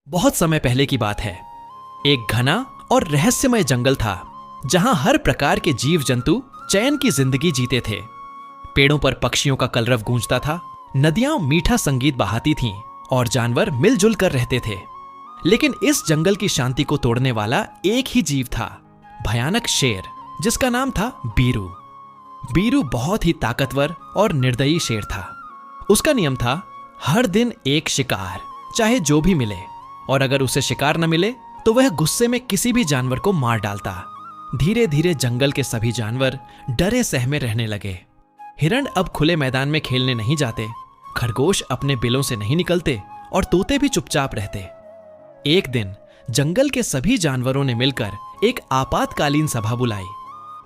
बहुत समय पहले की बात है। एक घना और रहस्यमय जंगल था जहां हर प्रकार के जीव जंतु चैन की जिंदगी जीते थे। पेड़ों पर पक्षियों का कलरव गूंजता था, नदियां मीठा संगीत बहाती थीं और जानवर मिलजुल कर रहते थे। लेकिन इस जंगल की शांति को तोड़ने वाला एक ही जीव था, भयानक शेर, जिसका नाम था बीरू। बीरू बहुत ही ताकतवर और निर्दयी शेर था। उसका नियम था हर दिन एक शिकार, चाहे जो भी मिले, और अगर उसे शिकार न मिले तो वह गुस्से में किसी भी जानवर को मार डालता। धीरे धीरे जंगल के सभी जानवर डरे सहमे रहने लगे। हिरण अब खुले मैदान में खेलने नहीं जाते, खरगोश अपने बिलों से नहीं निकलते और तोते भी चुपचाप रहते। एक दिन जंगल के सभी जानवरों ने मिलकर एक आपातकालीन सभा बुलाई।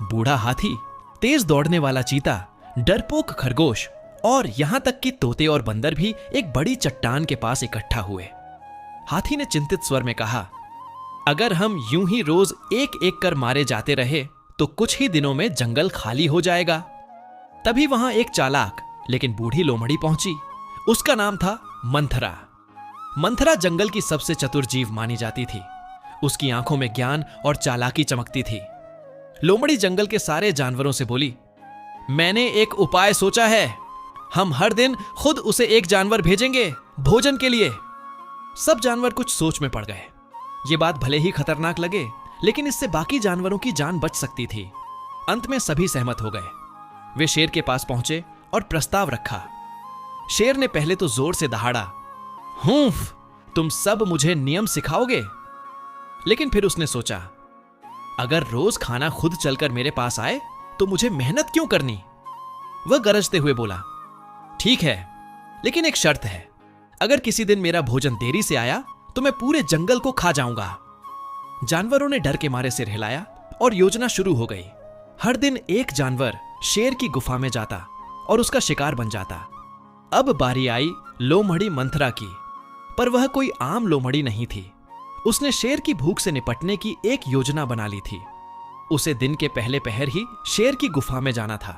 बूढ़ा हाथी, तेज दौड़ने वाला चीता, डरपोक खरगोश और यहां तक कि तोते और बंदर भी एक बड़ी चट्टान के पास इकट्ठा हुए। हाथी ने चिंतित स्वर में कहा, अगर हम यूं ही रोज एक एक कर मारे जाते रहे तो कुछ ही दिनों में जंगल खाली हो जाएगा। तभी वहां एक चालाक लेकिन बूढ़ी लोमड़ी पहुंची। उसका नाम था मंथरा। मंथरा जंगल की सबसे चतुर जीव मानी जाती थी। उसकी आंखों में ज्ञान और चालाकी चमकती थी। लोमड़ी जंगल के सारे जानवरों से बोली, मैंने एक उपाय सोचा है। हम हर दिन खुद उसे एक जानवर भेजेंगे भोजन के लिए। सब जानवर कुछ सोच में पड़ गए। ये बात भले ही खतरनाक लगे, लेकिन इससे बाकी जानवरों की जान बच सकती थी। अंत में सभी सहमत हो गए। वे शेर के पास पहुंचे और प्रस्ताव रखा। शेर ने पहले तो जोर से दहाड़ा, हूंफ, तुम सब मुझे नियम सिखाओगे? लेकिन फिर उसने सोचा, अगर रोज खाना खुद चलकर मेरे पास आए तो मुझे मेहनत क्यों करनी? वह गरजते हुए बोला, ठीक है, लेकिन एक शर्त है। अगर किसी दिन मेरा भोजन देरी से आया तो मैं पूरे जंगल को खा जाऊंगा। जानवरों ने डर के मारे सिर हिलाया और योजना शुरू हो गई। हर दिन एक जानवर शेर की गुफा में जाता और उसका शिकार बन जाता। अब बारी आई लोमड़ी मंथरा की, पर वह कोई आम लोमड़ी नहीं थी। उसने शेर की भूख से निपटने की एक योजना बना ली थी। उसे दिन के पहले पहर ही शेर की गुफा में जाना था,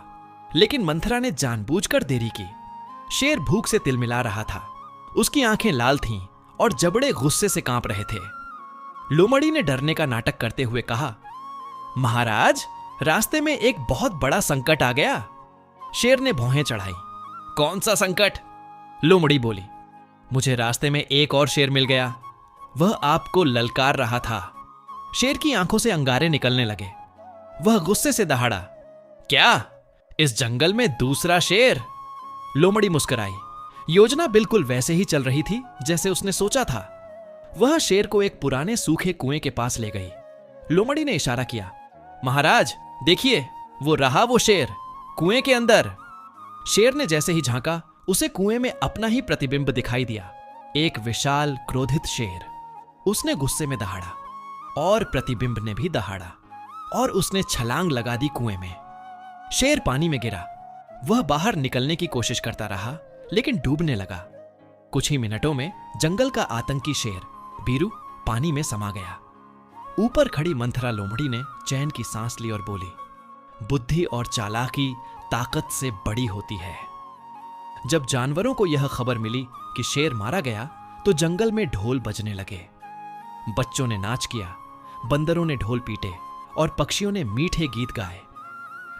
लेकिन मंथरा ने जानबूझकर देरी की। शेर भूख से तिलमिला रहा था। उसकी आंखें लाल थीं और जबड़े गुस्से से कांप रहे थे। लोमड़ी ने डरने का नाटक करते हुए कहा, महाराज, रास्ते में एक बहुत बड़ा संकट आ गया। शेर ने भौहें चढ़ाई। कौन सा संकट? लोमड़ी बोली, मुझे रास्ते में एक और शेर मिल गया। वह आपको ललकार रहा था। शेर की आंखों से अंगारे निकलने लगे। वह गुस्से से दहाड़ा, क्या इस जंगल में दूसरा शेर? लोमड़ी मुस्कुराई। योजना बिल्कुल वैसे ही चल रही थी जैसे उसने सोचा था। वह शेर को एक पुराने सूखे कुएं के पास ले गई। लोमड़ी ने इशारा किया, महाराज देखिए, वो रहा वो शेर कुएं के अंदर। शेर ने जैसे ही झांका, उसे कुएं में अपना ही प्रतिबिंब दिखाई दिया, एक विशाल क्रोधित शेर। उसने गुस्से में दहाड़ा और प्रतिबिंब ने भी दहाड़ा और उसने छलांग लगा दी कुएं में। शेर पानी में गिरा। वह बाहर निकलने की कोशिश करता रहा, लेकिन डूबने लगा। कुछ ही मिनटों में जंगल का आतंकी शेर बीरू पानी में समा गया। ऊपर खड़ी मंथरा लोमड़ी ने चैन की सांस ली और बोली, बुद्धि और चालाकी ताकत से बड़ी होती है। जब जानवरों को यह खबर मिली कि शेर मारा गया तो जंगल में ढोल बजने लगे। बच्चों ने नाच किया, बंदरों ने ढोल पीटे और पक्षियों ने मीठे गीत गाए।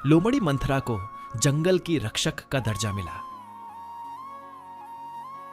लोमड़ी मंथरा को जंगल की रक्षक का दर्जा मिला।